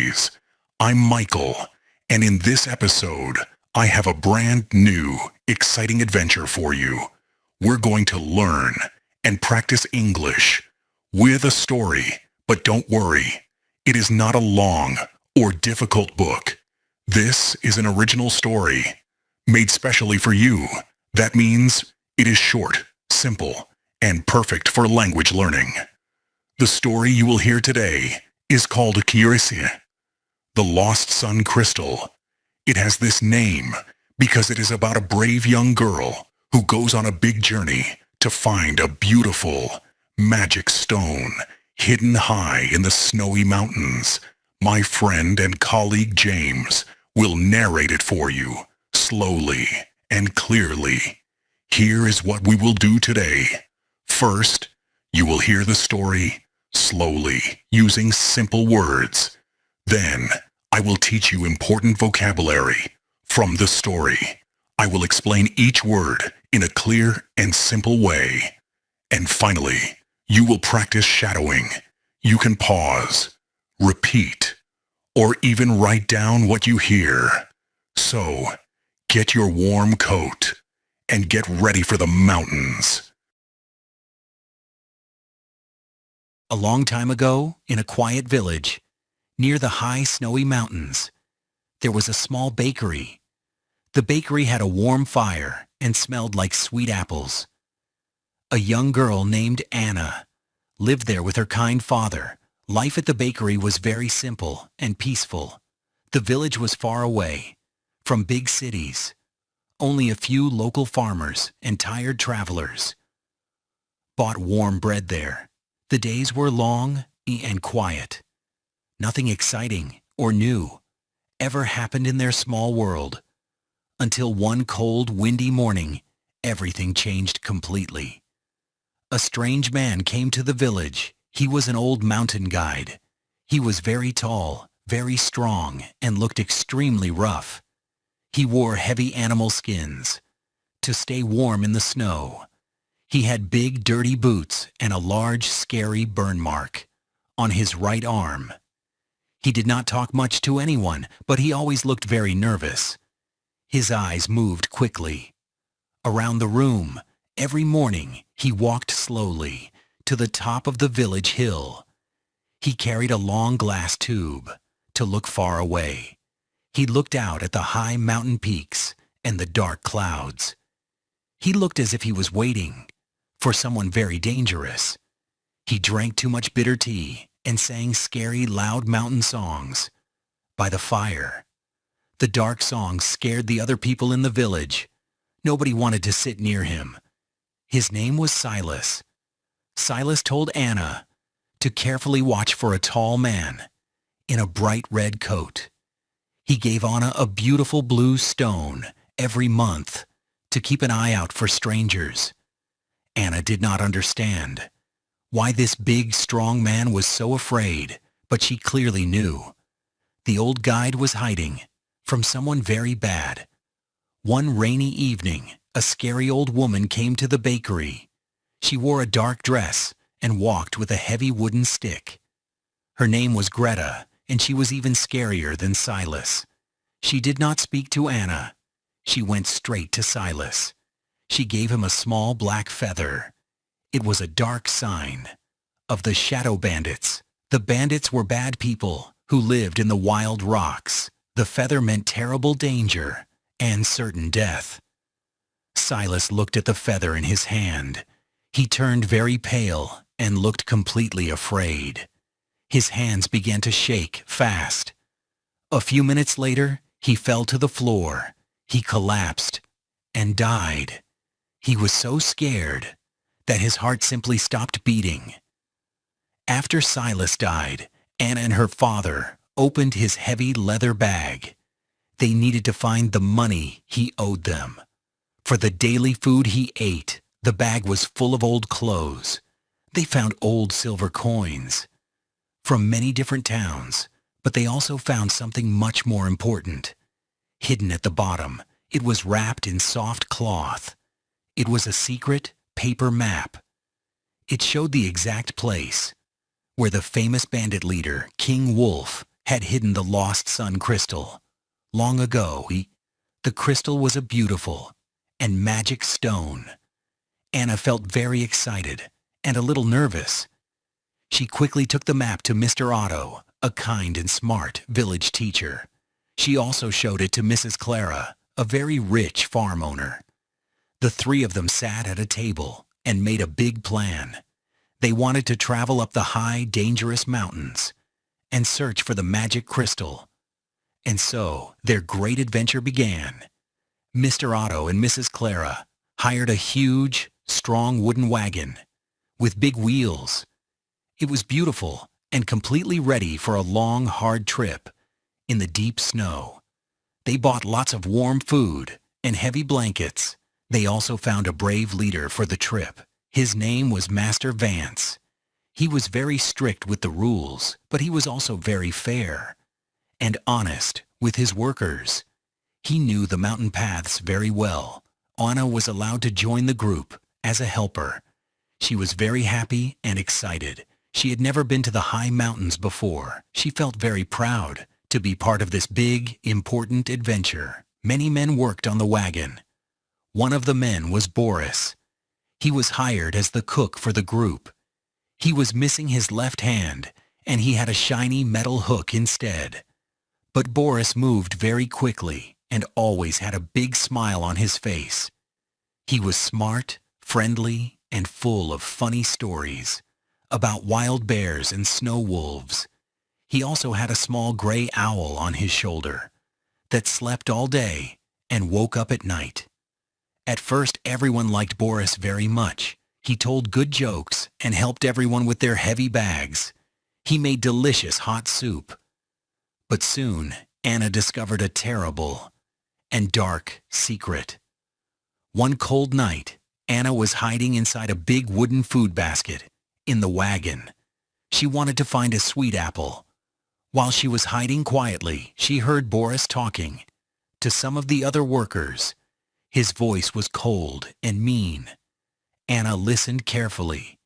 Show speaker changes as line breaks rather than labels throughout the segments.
Stories. I'm Michael, and in this episode, I have a brand new, exciting adventure for you. We're going to learn and practice English with a story, but don't worry, it is not a long or difficult book. This is an original story, made specially for you. That means it is short, simple, and perfect for language learning. The story you will hear today is called Kirisi, the Lost Sun Crystal. It has this name because it is about a brave young girl who goes on a big journey to find a beautiful, magic stone hidden high in the snowy mountains. My friend and colleague James will narrate it for you, slowly and clearly. Here is what we will do today. First, you will hear the story slowly, using simple words. Then, I will teach you important vocabulary from the story. I will explain each word in a clear and simple way. And finally, you will practice shadowing. You can pause, repeat, or even write down what you hear. So, get your warm coat and get ready for the mountains.
A long time ago, in a quiet village, near the high snowy mountains, there was a small bakery. The bakery had a warm fire and smelled like sweet apples. A young girl named Anna lived there with her kind father. Life at the bakery was very simple and peaceful. The village was far away from big cities. Only a few local farmers and tired travelers bought warm bread there. The days were long and quiet. Nothing exciting or new ever happened in their small world. Until one cold, windy morning, everything changed completely. A strange man came to the village. He was an old mountain guide. He was very tall, very strong, and looked extremely rough. He wore heavy animal skins to stay warm in the snow. He had big, dirty boots and a large, scary burn mark on his right arm. He did not talk much to anyone, but he always looked very nervous. His eyes moved quickly around the room. Every morning, he walked slowly to the top of the village hill. He carried a long glass tube to look far away. He looked out at the high mountain peaks and the dark clouds. He looked as if he was waiting for someone very dangerous. He drank too much bitter tea and sang scary, loud mountain songs by the fire. The dark songs scared the other people in the village. Nobody wanted to sit near him. His name was Silas. Silas told Anna to carefully watch for a tall man in a bright red coat. He gave Anna a beautiful blue stone every month to keep an eye out for strangers. Anna did not understand why this big, strong man was so afraid, but she clearly knew. The old guide was hiding from someone very bad. One rainy evening, a scary old woman came to the bakery. She wore a dark dress and walked with a heavy wooden stick. Her name was Greta, and she was even scarier than Silas. She did not speak to Anna. She went straight to Silas. She gave him a small black feather. It was a dark sign of the Shadow Bandits. The bandits were bad people who lived in the wild rocks. The feather meant terrible danger and certain death. Silas looked at the feather in his hand. He turned very pale and looked completely afraid. His hands began to shake fast. A few minutes later, he fell to the floor. He collapsed and died. He was so scared that his heart simply stopped beating. After Silas died, Anna and her father opened his heavy leather bag. They needed to find the money he owed them. For the daily food he ate, the bag was full of old clothes. They found old silver coins from many different towns, but they also found something much more important. Hidden at the bottom, it was wrapped in soft cloth. It was a secret paper map. It showed the exact place where the famous bandit leader, King Wolf, had hidden the lost sun crystal. Long ago, the crystal was a beautiful and magic stone. Anna felt very excited and a little nervous. She quickly took the map to Mr. Otto, a kind and smart village teacher. She also showed it to Mrs. Clara, a very rich farm owner. The three of them sat at a table and made a big plan. They wanted to travel up the high, dangerous mountains and search for the magic crystal. And so their great adventure began. Mr. Otto and Mrs. Clara hired a huge, strong wooden wagon with big wheels. It was beautiful and completely ready for a long, hard trip in the deep snow. They bought lots of warm food and heavy blankets. They also found a brave leader for the trip. His name was Master Vance. He was very strict with the rules, but he was also very fair and honest with his workers. He knew the mountain paths very well. Anna was allowed to join the group as a helper. She was very happy and excited. She had never been to the high mountains before. She felt very proud to be part of this big, important adventure. Many men worked on the wagon. One of the men was Boris. He was hired as the cook for the group. He was missing his left hand, and he had a shiny metal hook instead. But Boris moved very quickly and always had a big smile on his face. He was smart, friendly, and full of funny stories about wild bears and snow wolves. He also had a small gray owl on his shoulder that slept all day and woke up at night. At first, everyone liked Boris very much. He told good jokes and helped everyone with their heavy bags. He made delicious hot soup. But soon, Anna discovered a terrible and dark secret. One cold night, Anna was hiding inside a big wooden food basket in the wagon. She wanted to find a sweet apple. While she was hiding quietly, she heard Boris talking to some of the other workers. His voice was cold and mean. Anna listened carefully.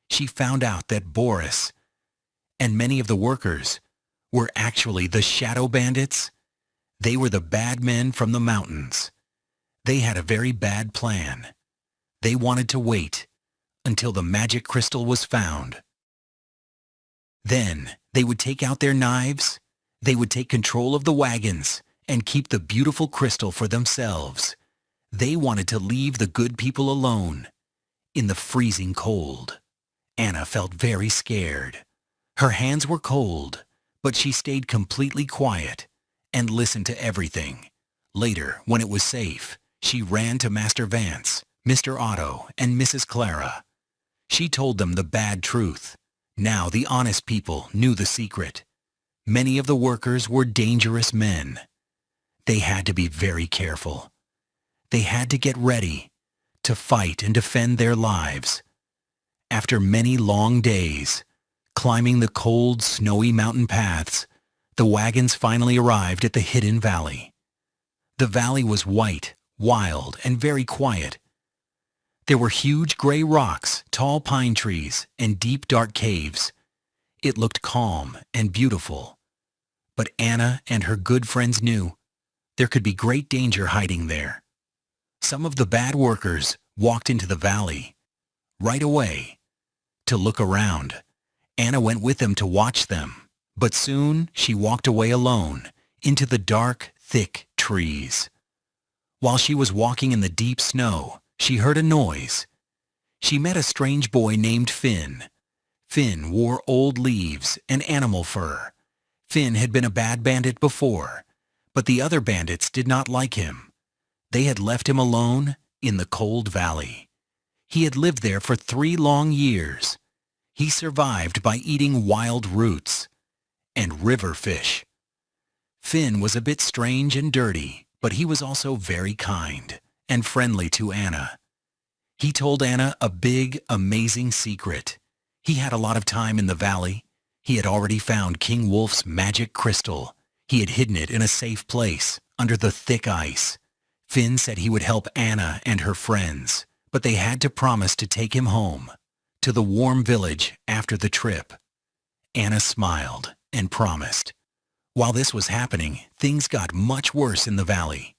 She found out that Boris and many of the workers were actually the Shadow Bandits. They were the bad men from the mountains. They had a very bad plan. They wanted to wait until the magic crystal was found. Then they would take out their knives. They would take control of the wagons and keep the beautiful crystal for themselves. They wanted to leave the good people alone in the freezing cold. Anna felt very scared. Her hands were cold, but she stayed completely quiet and listened to everything. Later, when it was safe, she ran to Master Vance, Mr. Otto, and Mrs. Clara. She told them the bad truth. Now the honest people knew the secret. Many of the workers were dangerous men. They had to be very careful. They had to get ready to fight and defend their lives. After many long days, climbing the cold, snowy mountain paths, the wagons finally arrived at the hidden valley. The valley was white, wild, and very quiet. There were huge gray rocks, tall pine trees, and deep dark caves. It looked calm and beautiful. But Anna and her good friends knew there could be great danger hiding there. Some of the bad workers walked into the valley right away to look around. Anna went with them to watch them, but soon she walked away alone into the dark, thick trees. While she was walking in the deep snow, she heard a noise. She met a strange boy named Finn. Finn wore old leaves and animal fur. Finn had been a bad bandit before, but the other bandits did not like him. They had left him alone in the cold valley. He had lived there for 3 long years. He survived by eating wild roots and river fish. Finn was a bit strange and dirty, but he was also very kind and friendly to Anna. He told Anna a big, amazing secret. He had a lot of time in the valley. He had already found King Wolf's magic crystal. He had hidden it in a safe place under the thick ice. Finn said he would help Anna and her friends, but they had to promise to take him home to the warm village after the trip. Anna smiled and promised. While this was happening, things got much worse in the valley.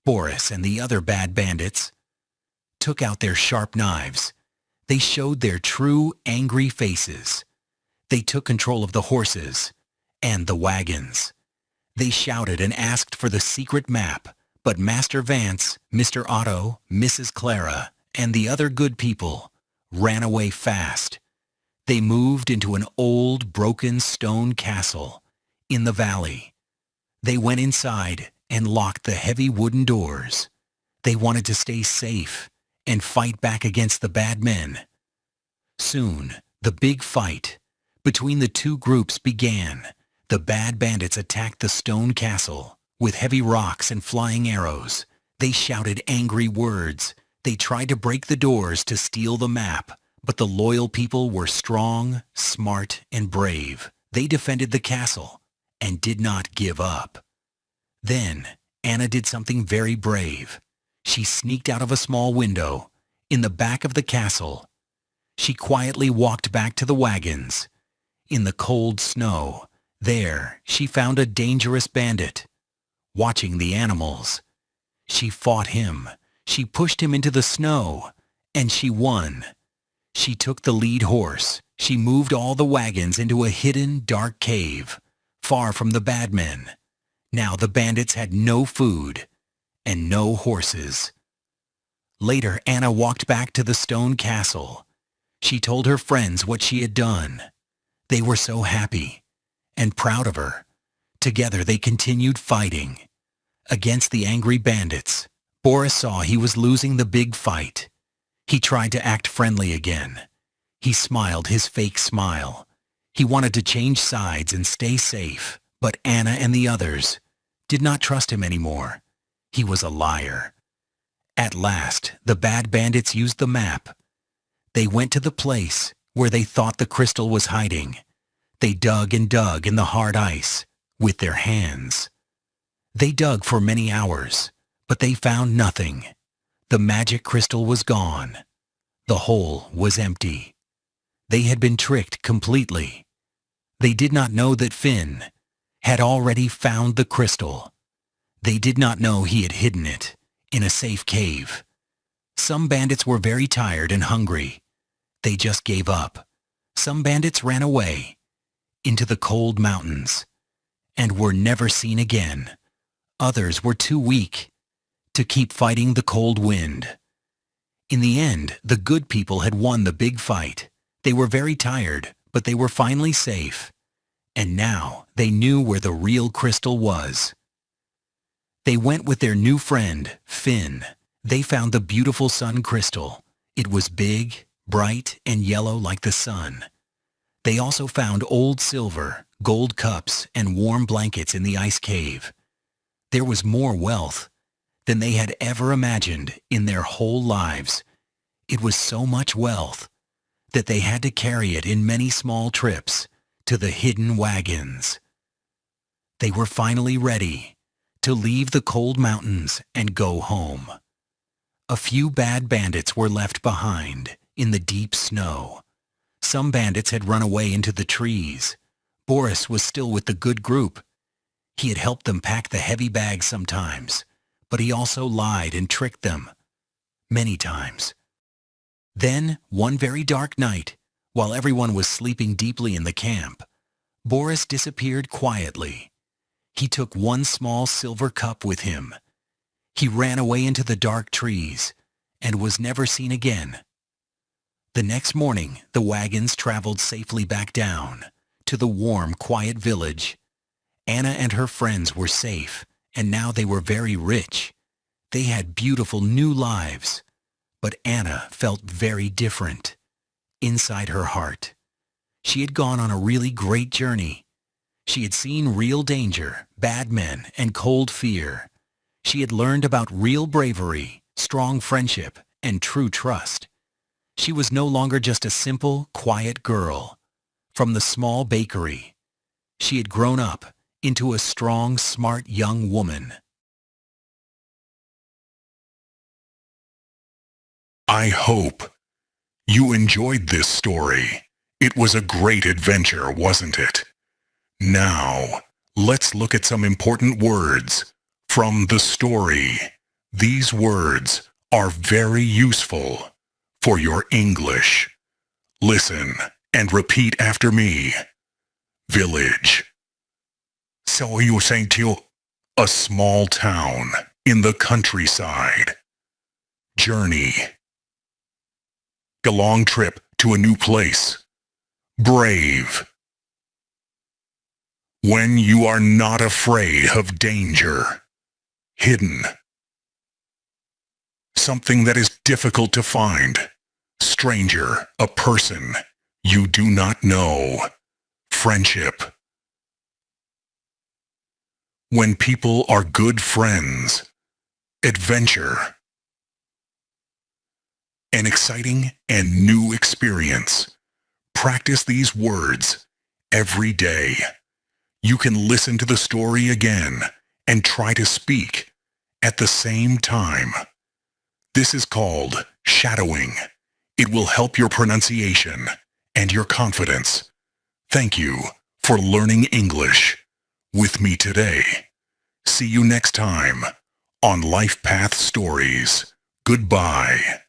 Boris and the other bad bandits took out their sharp knives. They showed their true, angry faces. They took control of the horses and the wagons. They shouted and asked for the secret map, but Master Vance, Mr. Otto, Mrs. Clara, and the other good people ran away fast. They moved into an old, broken stone castle in the valley. They went inside and locked the heavy wooden doors. They wanted to stay safe and fight back against the bad men. Soon, the big fight between the two groups began. The bad bandits attacked the stone castle with heavy rocks and flying arrows. They shouted angry words. They tried to break the doors to steal the map, but the loyal people were strong, smart, and brave. They defended the castle and did not give up. Then, Anna did something very brave. She sneaked out of a small window in the back of the castle. She quietly walked back to the wagons. In the cold snow, there she found a dangerous bandit watching the animals. She fought him. She pushed him into the snow, and she won. She took the lead horse. She moved all the wagons into a hidden, dark cave, far from the bad men. Now the bandits had no food and no horses. Later, Anna walked back to the stone castle. She told her friends what she had done. They were so happy and proud of her. Together they continued fighting against the angry bandits. Boris saw he was losing the big fight. He tried to act friendly again. He smiled his fake smile. He wanted to change sides and stay safe, but Anna and the others did not trust him anymore. He was a liar. At last, the bad bandits used the map. They went to the place where they thought the crystal was hiding. They dug and dug in the hard ice with their hands. They dug for many hours, but they found nothing. The magic crystal was gone. The hole was empty. They had been tricked completely. They did not know that Finn had already found the crystal. They did not know he had hidden it in a safe cave. Some bandits were very tired and hungry. They just gave up. Some bandits ran away into the cold mountains and were never seen again. Others were too weak to keep fighting the cold wind. In the end, the good people had won the big fight. They were very tired, but they were finally safe. And now they knew where the real crystal was. They went with their new friend, Finn. They found the beautiful sun crystal. It was big, bright, and yellow like the sun. They also found old silver, gold cups, and warm blankets in the ice cave. There was more wealth than they had ever imagined in their whole lives. It was so much wealth that they had to carry it in many small trips to the hidden wagons. They were finally ready to leave the cold mountains and go home. A few bad bandits were left behind in the deep snow. Some bandits had run away into the trees. Boris was still with the good group. He had helped them pack the heavy bags sometimes, but he also lied and tricked them many times. Then, one very dark night, while everyone was sleeping deeply in the camp, Boris disappeared quietly. He took one small silver cup with him. He ran away into the dark trees and was never seen again. The next morning, the wagons traveled safely back down to the warm, quiet village. Anna and her friends were safe, and now they were very rich. They had beautiful new lives, but Anna felt very different inside her heart. She had gone on a really great journey. She had seen real danger, bad men, and cold fear. She had learned about real bravery, strong friendship, and true trust. She was no longer just a simple, quiet girl from the small bakery. She had grown up into a strong, smart young woman.
I hope you enjoyed this story. It was a great adventure, wasn't it? Now, Let's look at some important words from the story. These words are very useful for your English. Listen and repeat after me. Village. So you were saying to a small town in the countryside. Journey. A long trip to a new place. Brave. When you are not afraid of danger. Hidden. Something that is difficult to find. Stranger, a person you do not know. Friendship. When people are good friends. Adventure. An exciting and new experience. Practice these words every day. You can listen to the story again and try to speak at the same time. This is called shadowing. It will help your pronunciation and your confidence. Thank you for learning English with me today. See you next time on LifePath Stories. Goodbye.